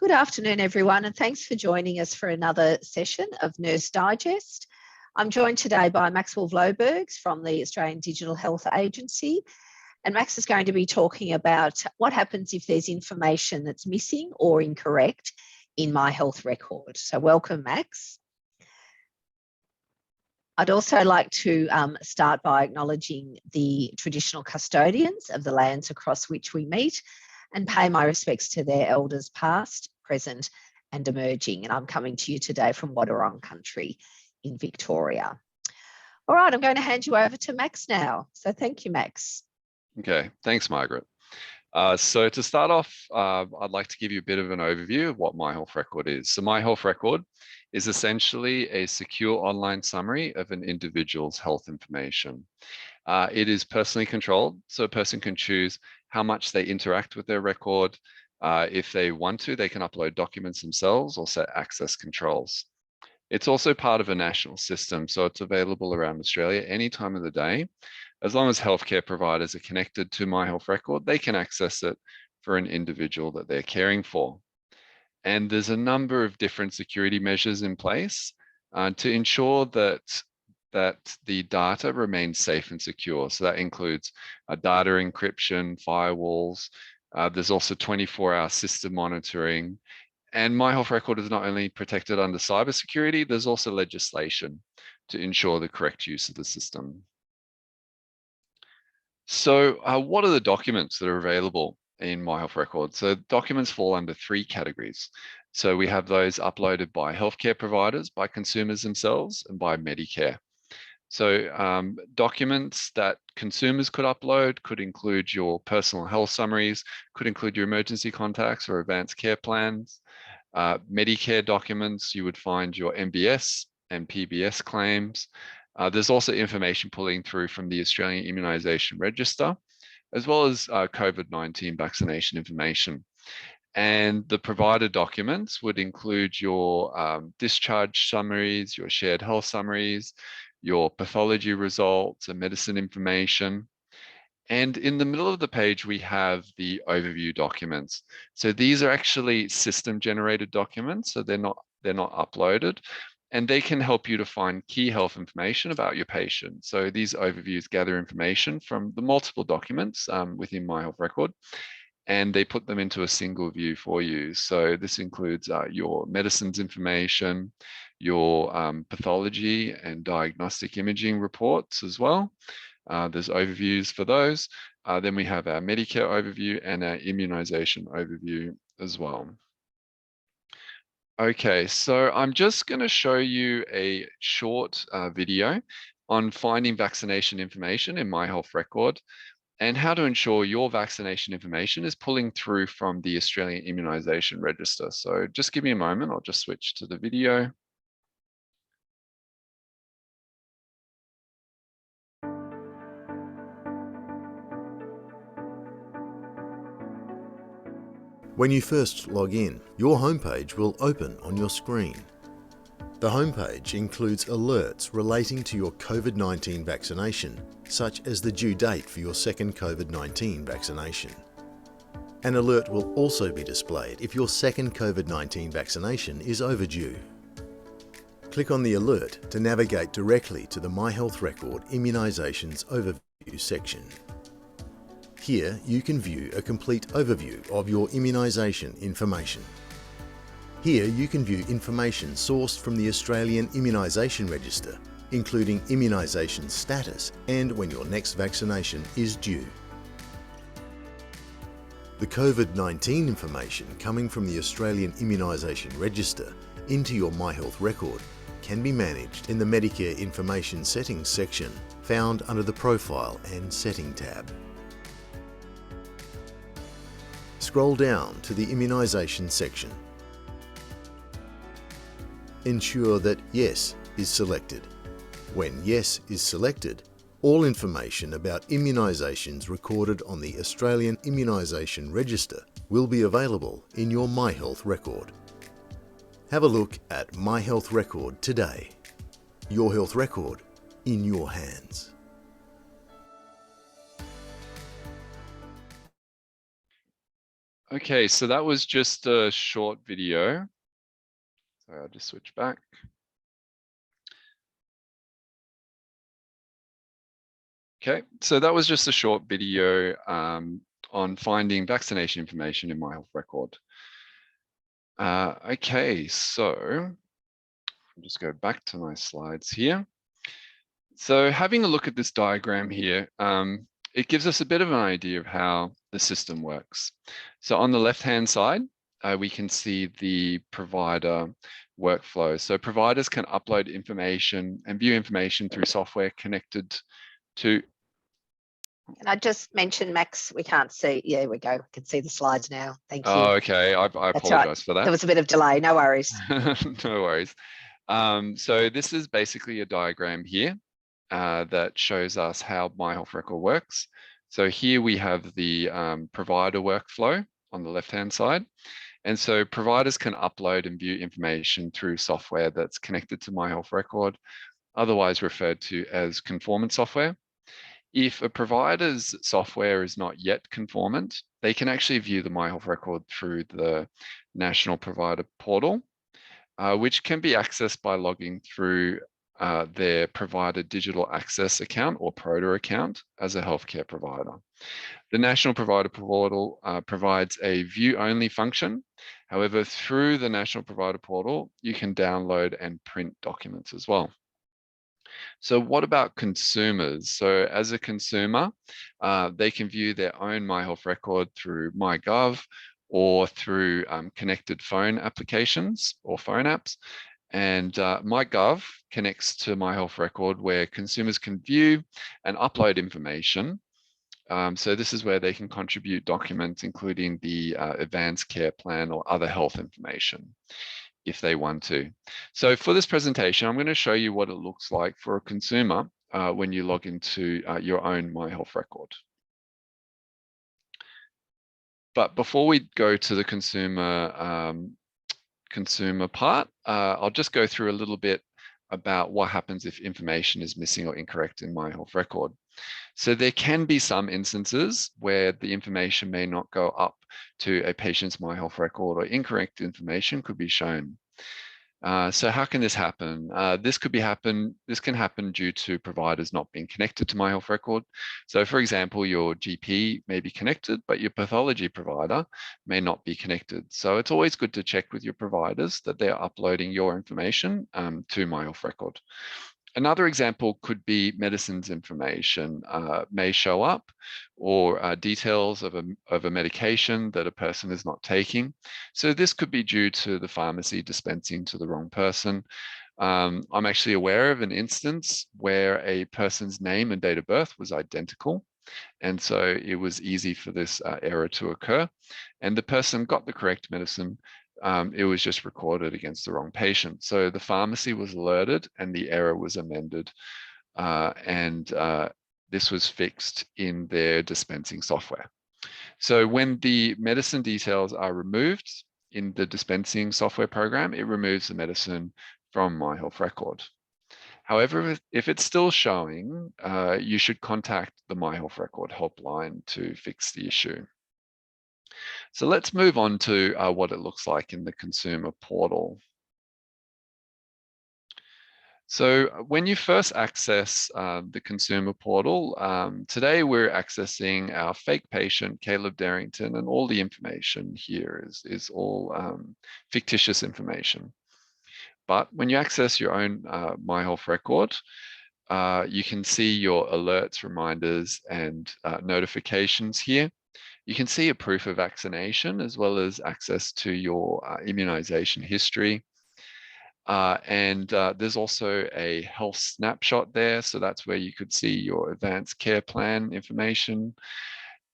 Good afternoon, everyone, and thanks for joining us for another session of Nurse Digest. I'm joined today by Maxwell Vlobergs from the Australian Digital Health Agency, and Max is going to be talking about what happens if there's information that's missing or incorrect in My Health Record. So welcome, Max. I'd also like to start by acknowledging the traditional custodians of the lands across which we meet and pay my respects to their elders past, present and emerging. And I'm coming to you today from Wadawurrung country in Victoria. All right, I'm going to hand you over to Max now. So thank you, Max. Okay, thanks, Margaret. So to start off, I'd like to give you a bit of an overview of what My Health Record is. So My Health Record is essentially a secure online summary of an individual's health information. It is personally controlled, so a person can choose how much they interact with their record. If they want to, they can upload documents themselves or set access controls. It's also part of a national system, so it's available around Australia any time of the day. As long as healthcare providers are connected to My Health Record, they can access it for an individual that they're caring for. And there's a number of different security measures in place to ensure that the data remains safe and secure. So that includes data encryption, firewalls. There's also 24-hour system monitoring. And My Health Record is not only protected under cybersecurity, there's also legislation to ensure the correct use of the system. So what are the documents that are available in My Health Record? So documents fall under three categories. So we have those uploaded by healthcare providers, by consumers themselves, and by Medicare. So documents that consumers could upload could include your personal health summaries, could include your emergency contacts or advanced care plans. Medicare documents, you would find your MBS and PBS claims. There's also information pulling through from the Australian Immunisation Register, as well as COVID-19 vaccination information. And the provider documents would include your discharge summaries, your shared health summaries, your pathology results and medicine information. And in the middle of the page, we have the overview documents. So these are actually system generated documents, so they're not uploaded, and they can help you to find key health information about your patient. So these overviews gather information from the multiple documents within My Health Record, and they put them into a single view for you. So this includes your medicines information, your pathology and diagnostic imaging reports as well. There's overviews for those. Then we have our Medicare overview and our immunization overview as well. Okay, so I'm just going to show you a short video on finding vaccination information in My Health Record and how to ensure your vaccination information is pulling through from the Australian Immunisation Register. So just give me a moment, I'll just switch to the video. When you first log in, your homepage will open on your screen. The homepage includes alerts relating to your COVID-19 vaccination, such as the due date for your second COVID-19 vaccination. An alert will also be displayed if your second COVID-19 vaccination is overdue. Click on the alert to navigate directly to the My Health Record Immunisations Overview section. Here you can view a complete overview of your immunisation information. Here you can view information sourced from the Australian Immunisation Register, including immunisation status and when your next vaccination is due. The COVID-19 information coming from the Australian Immunisation Register into your My Health Record can be managed in the Medicare Information Settings section, found under the Profile and Setting tab. Scroll down to the Immunisation section. Ensure that Yes is selected. When Yes is selected, all information about immunisations recorded on the Australian Immunisation Register will be available in your My Health Record. Have a look at My Health Record today. Your health record in your hands. Okay, so that was just a short video. So I'll just switch back. Okay, so that was just a short video on finding vaccination information in My Health Record. Okay, so I'll just go back to my slides here. So having a look at this diagram here, it gives us a bit of an idea of how the system works. So on the left-hand side, we can see the provider workflow. So providers can upload information and view information through software connected to. And I just mentioned, Max, we can't see. Yeah, there we go. We can see the slides now. Thank you. Oh, okay. I That's right. apologize for that. There was a bit of delay. No worries. No worries. So this is basically a diagram here that shows us how My Health Record works. So here we have the provider workflow on the left-hand side. And so providers can upload and view information through software that's connected to My Health Record, otherwise referred to as conformant software. If a provider's software is not yet conformant, they can actually view the My Health Record through the National Provider Portal, which can be accessed by logging through their provider digital access account or PROTA account as a healthcare provider. The National Provider Portal provides a view-only function. However, through the National Provider Portal, you can download and print documents as well. So what about consumers? So as a consumer, they can view their own My Health Record through MyGov or through connected phone applications or phone apps. And MyGov connects to My Health Record where consumers can view and upload information. So this is where they can contribute documents, including the advanced care plan or other health information, if they want to. So for this presentation, I'm going to show you what it looks like for a consumer when you log into your own My Health Record. But before we go to the consumer part, I'll just go through a little bit about what happens if information is missing or incorrect in My Health Record. So there can be some instances where the information may not go up to a patient's My Health Record or incorrect information could be shown. So how can this happen? This can happen due to providers not being connected to My Health Record. So for example, your GP may be connected, but your pathology provider may not be connected. So it's always good to check with your providers that they're uploading your information to My Health Record. Another example could be medicines information may show up, or details of a medication that a person is not taking. So this could be due to the pharmacy dispensing to the wrong person. I'm actually aware of an instance where a person's name and date of birth was identical. And so it was easy for this error to occur. And the person got the correct medicine. It was just recorded against the wrong patient. So the pharmacy was alerted and the error was amended. This was fixed in their dispensing software. So when the medicine details are removed in the dispensing software program, it removes the medicine from My Health Record. However, if it's still showing, you should contact the My Health Record helpline to fix the issue. So let's move on to what it looks like in the consumer portal. So when you first access the consumer portal, today we're accessing our fake patient, Caleb Darrington, and all the information here is all fictitious information. But when you access your own My Health Record, you can see your alerts, reminders, and notifications here. You can see a proof of vaccination as well as access to your immunization history. There's also a health snapshot there. So that's where you could see your advanced care plan information.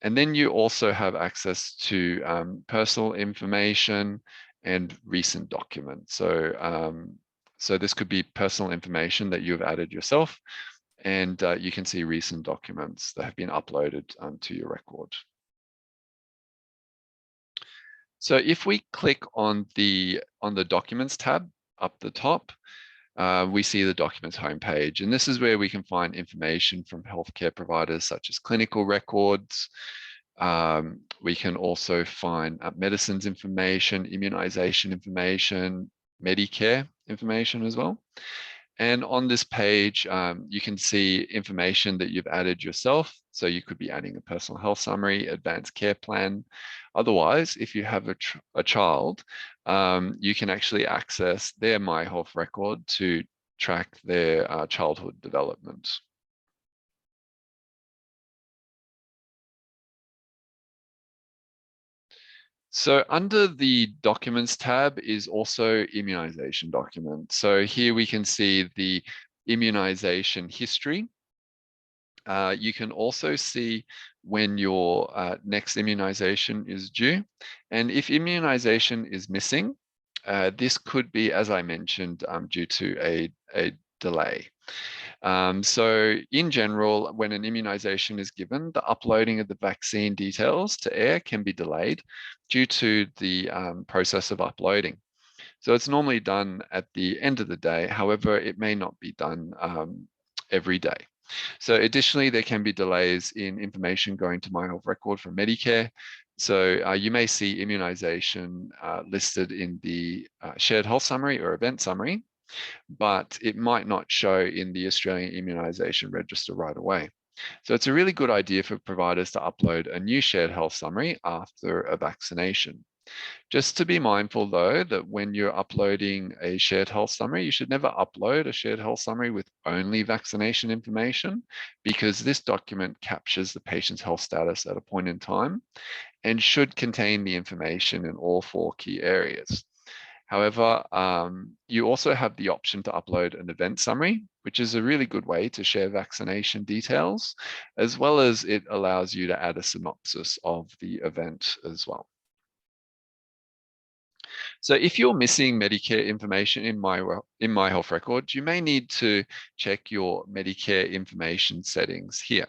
And then you also have access to personal information and recent documents. So this could be personal information that you've added yourself, and you can see recent documents that have been uploaded to your record. So if we click on the Documents tab up the top, we see the Documents homepage, and this is where we can find information from healthcare providers such as clinical records, We can also find medicines information, immunization information, Medicare information as well. And on this page, you can see information that you've added yourself. So you could be adding a personal health summary, advanced care plan. Otherwise, if you have a child, you can actually access their My Health record to track their childhood development. So under the Documents tab is also Immunisation Documents. So here we can see the immunisation history. You can also see when your next immunisation is due. And if immunisation is missing, this could be, as I mentioned, due to a delay. So in general, when an immunization is given, the uploading of the vaccine details to AIR can be delayed due to the process of uploading. So it's normally done at the end of the day. However, it may not be done every day. So additionally, there can be delays in information going to My Health Record from Medicare. So you may see immunization listed in the shared health summary or event summary, but it might not show in the Australian Immunisation Register right away. So it's a really good idea for providers to upload a new shared health summary after a vaccination. Just to be mindful though, that when you're uploading a shared health summary, you should never upload a shared health summary with only vaccination information, because this document captures the patient's health status at a point in time and should contain the information in all 4 key areas. However, you also have the option to upload an event summary, which is a really good way to share vaccination details, as well as it allows you to add a synopsis of the event as well. So if you're missing Medicare information in My Health Record, you may need to check your Medicare information settings here.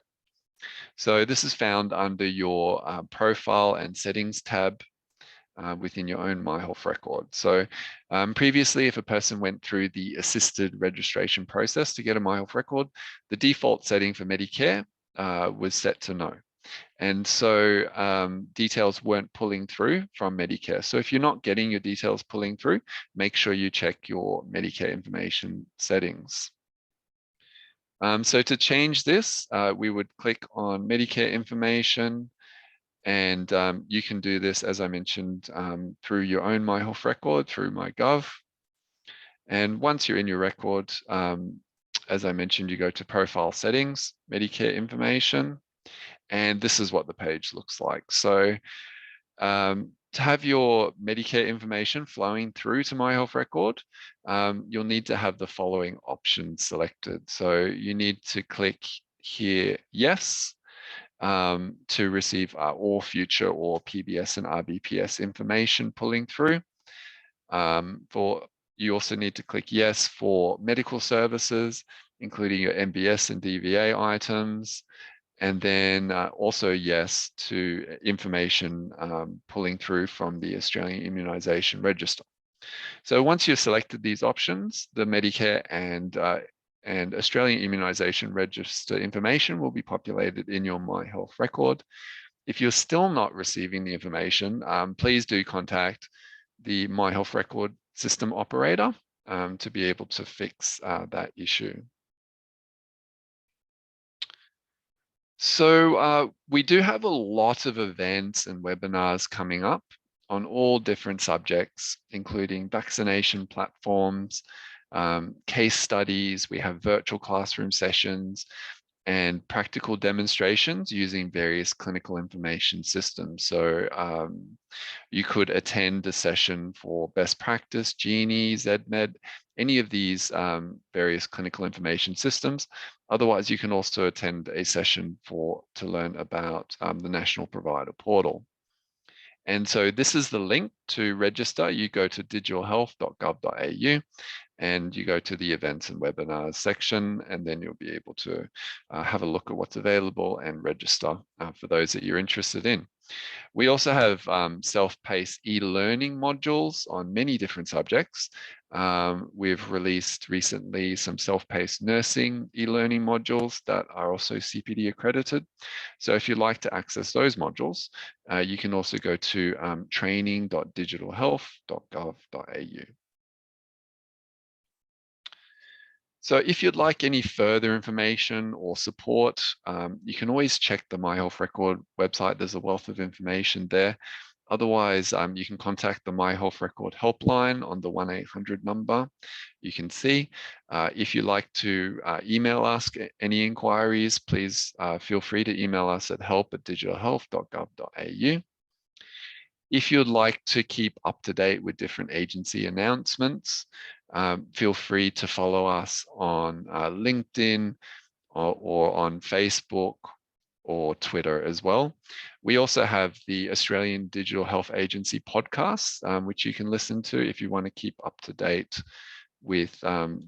So this is found under your profile and settings tab within your own My Health record. So previously, if a person went through the assisted registration process to get a My Health record, the default setting for Medicare was set to no. And so details weren't pulling through from Medicare. So if you're not getting your details pulling through, make sure you check your Medicare information settings. So to change this, we would click on Medicare information, and you can do this, as I mentioned, through your own My Health record, through MyGov. And once you're in your record, as I mentioned, you go to Profile Settings, Medicare Information, and this is what the page looks like. So to have your Medicare information flowing through to My Health record, you'll need to have the following options selected. So you need to click here, yes, to receive all future or PBS and RBPS information pulling through. You also need to click yes for medical services, including your MBS and DVA items, and then also yes to information pulling through from the Australian Immunisation Register. So once you've selected these options, the Medicare and Australian Immunisation Register information will be populated in your My Health record. If you're still not receiving the information, please do contact the My Health record system operator to be able to fix that issue. So we do have a lot of events and webinars coming up on all different subjects, including vaccination platforms, case studies. We have virtual classroom sessions and practical demonstrations using various clinical information systems. So you could attend a session for best practice, Genie, ZMed, any of these various clinical information systems. Otherwise, you can also attend a session to learn about the National Provider Portal. And so this is the link to register. You go to digitalhealth.gov.au, and you go to the events and webinars section, and then you'll be able to have a look at what's available and register for those that you're interested in. We also have self-paced e-learning modules on many different subjects. We've released recently some self-paced nursing e-learning modules that are also CPD accredited. So if you'd like to access those modules, you can also go to training.digitalhealth.gov.au. So if you'd like any further information or support, you can always check the My Health Record website. There's a wealth of information there. Otherwise, you can contact the My Health Record helpline on the 1-800 number you can see. If you'd like to email us any inquiries, please feel free to email us at help@digitalhealth.gov.au. If you'd like to keep up to date with different agency announcements, feel free to follow us on LinkedIn or on Facebook or Twitter as well. We also have the Australian Digital Health Agency podcast, which you can listen to if you want to keep up to date with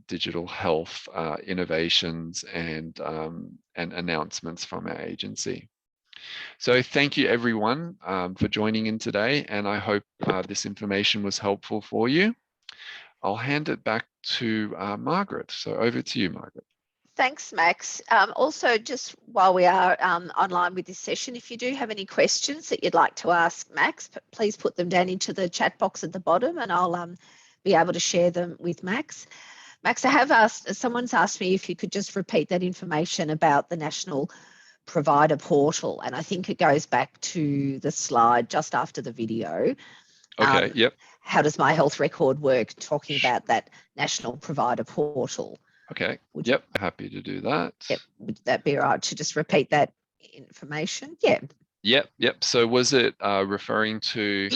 digital health innovations and announcements from our agency. So thank you everyone for joining in today, and I hope this information was helpful for you. I'll hand it back to Margaret. So over to you, Margaret. Thanks, Max. Also, just while we are online with this session, if you do have any questions that you'd like to ask Max, please put them down into the chat box at the bottom, and I'll be able to share them with Max. Max, someone's asked me if you could just repeat that information about the National Provider Portal, and I think it goes back to the slide just after the video. Okay, yep. How does My Health Record work, talking about that National Provider Portal? Okay, yep, happy to do that. Yep, would that be all right to just repeat that information? Yeah. Yep. So was it referring to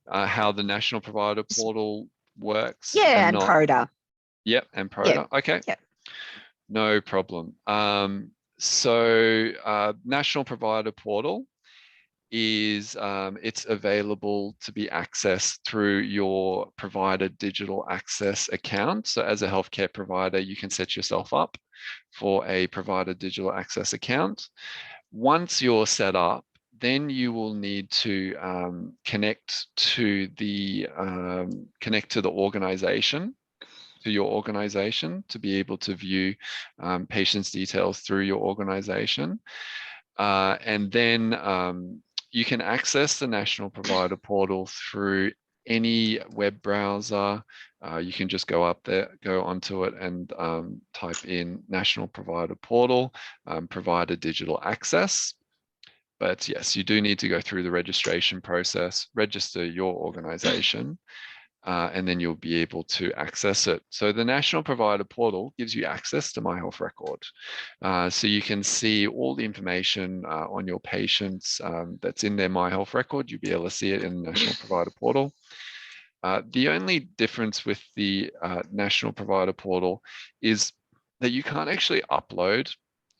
how the National Provider Portal works? Yeah, and PRODA. Yep, and PRODA. Yep. Okay. Yep. No problem. So National Provider Portal is it's available to be accessed through your provider digital access account. So as a healthcare provider, you can set yourself up for a provider digital access account. Once you're set up, then you will need to connect to the organization, to your organization, to be able to view patients' details through your organization. And then you can access the National Provider Portal through any web browser. You can just go onto it and type in National Provider Portal, Provider Digital Access. But yes, you do need to go through the registration process, register your organization, and then you'll be able to access it. So the National Provider Portal gives you access to My Health Record. So you can see all the information on your patients that's in their My Health Record. You'll be able to see it in the National Provider Portal. The only difference with the National Provider Portal is that you can't actually upload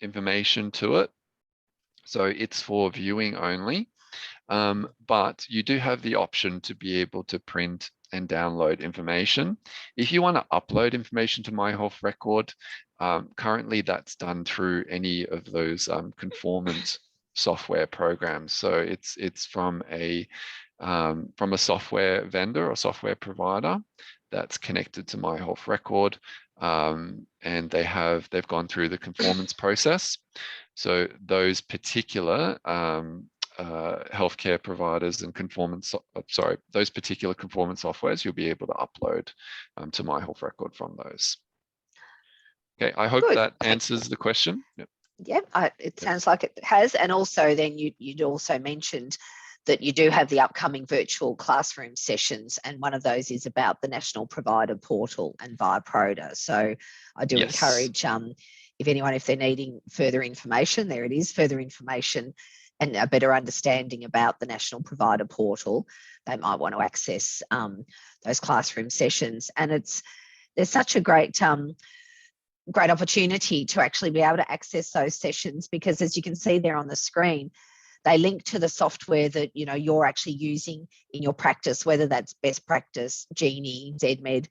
information to it. So it's for viewing only. But you do have the option to be able to print and download information. If you want to upload information to My Health Record, currently that's done through any of those conformance software programs. So it's from a software vendor or software provider that's connected to My Health Record, and they've gone through the conformance process. So those particular healthcare providers and those particular conformance softwares, you'll be able to upload to My Health Record from those. Okay, I hope that answers the question. Yep, it sounds like it has. And also then you'd also mentioned that you do have the upcoming virtual classroom sessions, and one of those is about the National Provider Portal and via PRODA. So I do encourage if they're needing further information, there it is, further information and a better understanding about the National Provider Portal, they might want to access those classroom sessions. And there's such a great opportunity to actually be able to access those sessions, because as you can see there on the screen, they link to the software that you're actually using in your practice, whether that's Best Practice, Genie, ZMed,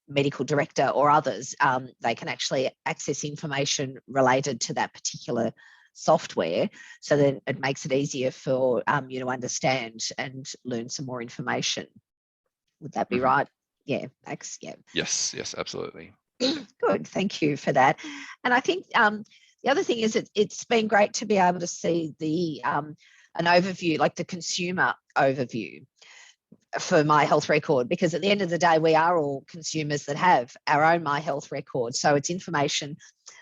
medical director or others, they can actually access information related to that particular software, so that it makes it easier for you to understand and learn some more information. Would that be right? Yeah, yeah. Yes, absolutely. Good, thank you for that. And I think the other thing is it's been great to be able to see the an overview, like the consumer overview for My Health Record, because at the end of the day, we are all consumers that have our own My Health Record. So it's information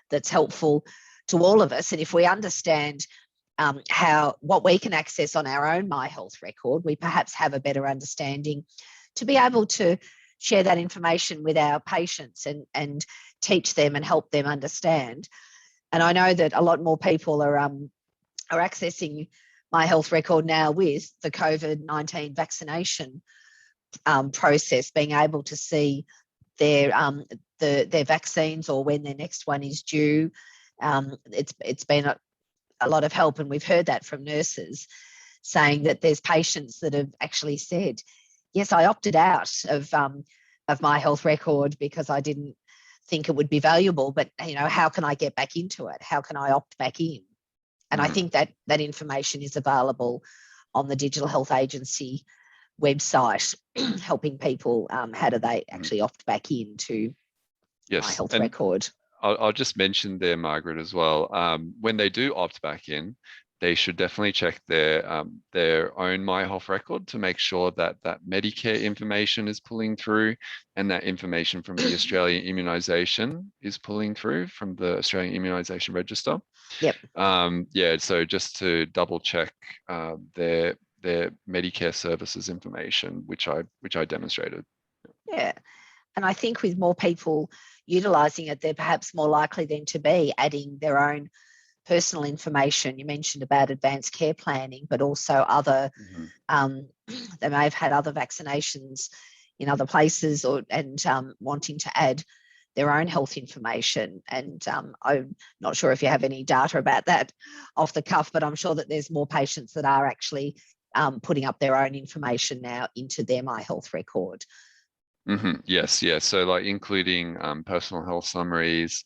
that's helpful to all of us. And if we understand what we can access on our own My Health Record, we perhaps have a better understanding to be able to share that information with our patients and teach them and help them understand. And I know that a lot more people are accessing My Health Record now with the COVID-19 vaccination process, being able to see their vaccines or when their next one is due. It's been a lot of help, and we've heard that from nurses saying that there's patients that have actually said, yes, I opted out of My Health Record because I didn't think it would be valuable, but how can I get back into it? How can I opt back in? And I think that information is available on the Digital Health Agency website, helping people how do they actually opt back into My Health Record. I'll just mention there, Margaret, as well. When they do opt back in, they should definitely check their own My Health Record to make sure that that Medicare information is pulling through, and that information from the Australian Immunisation is pulling through from the Australian Immunisation Register. Yep. Yeah. So just to double check their Medicare services information, which I demonstrated. Yeah. And I think with more people utilising it, they're perhaps more likely then to be adding their own personal information. You mentioned about advanced care planning, but also other, they may have had other vaccinations in other places, and wanting to add their own health information. And I'm not sure if you have any data about that off the cuff, but I'm sure that there's more patients that are actually putting up their own information now into their My Health Record. Yes. So like including personal health summaries,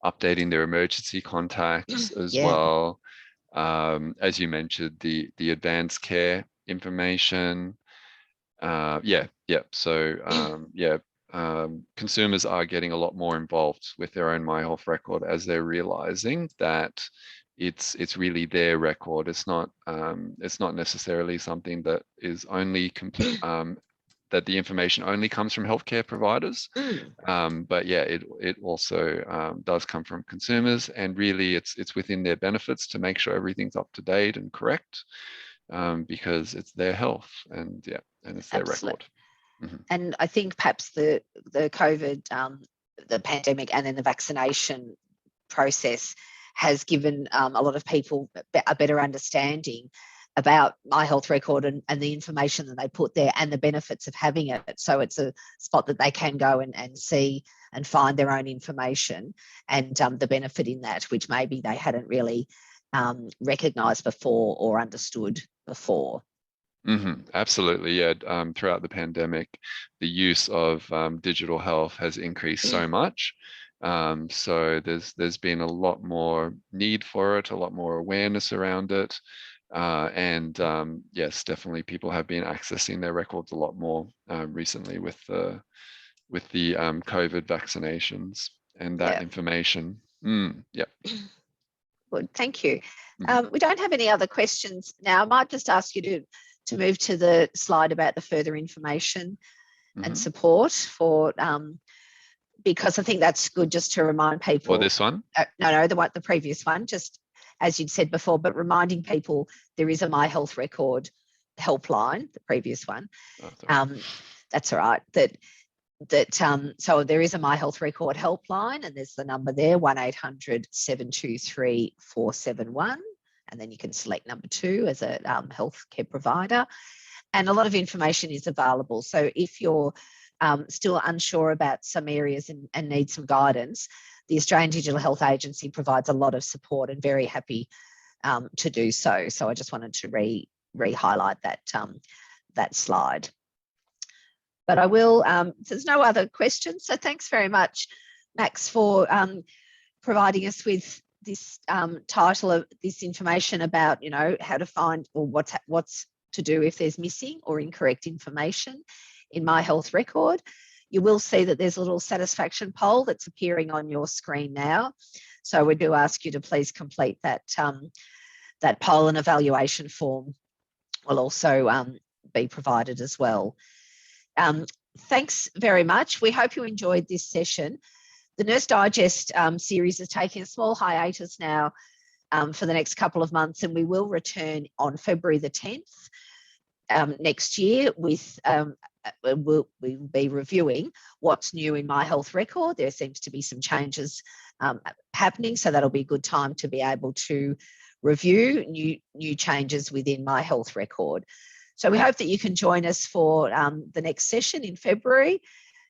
updating their emergency contacts as well. As you mentioned, the advanced care information. So consumers are getting a lot more involved with their own My Health Record as they're realizing that it's really their record. It's not necessarily something that is only complete. That the information only comes from healthcare providers, but yeah, it also does come from consumers, and really it's within their benefits to make sure everything's up to date and correct, because it's their health and it's their record. And I think perhaps the COVID, the pandemic, and then the vaccination process has given a lot of people a better understanding about My Health Record and the information that they put there and the benefits of having it. So it's a spot that they can go and see and find their own information and the benefit in that, which maybe they hadn't really recognised before or understood before. Absolutely, yeah. Throughout the pandemic, the use of digital health has increased so much. So there's been a lot more need for it, a lot more awareness around it. Yes, definitely people have been accessing their records a lot more recently with the COVID vaccinations and that information. Good, thank you. We don't have any other questions now. I might just ask you to move to the slide about the further information and support for, because I think that's good just to remind people. Or this one? No, the previous one, just as you'd said before, but reminding people there is a My Health Record helpline, the previous one. That's all right. So there is a My Health Record helpline, and there's the number there, 1800 723 471. And then you can select number 2 as a healthcare provider. And a lot of information is available. So if you're still unsure about some areas and need some guidance, the Australian Digital Health Agency provides a lot of support, and very happy to do so. So I just wanted to re-highlight that slide. But I will, there's no other questions. So thanks very much, Max, for providing us with this title of this information about, you know, how to find or what's to do if there's missing or incorrect information in My Health Record. You will see that there's a little satisfaction poll that's appearing on your screen now. So we do ask you to please complete that, that poll, and evaluation form will also be provided as well. Thanks very much. We hope you enjoyed this session. The Nurse Digest series is taking a small hiatus now for the next couple of months, and we will return on February the 10th next year with, we'll be reviewing what's new in My Health Record. There seems to be some changes happening, so that'll be a good time to be able to review new changes within My Health Record. So we hope that you can join us for the next session in February,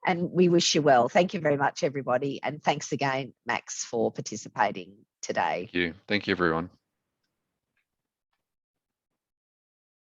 and we wish you well. Thank you very much, everybody. And thanks again, Max, for participating today. Thank you. Thank you, everyone.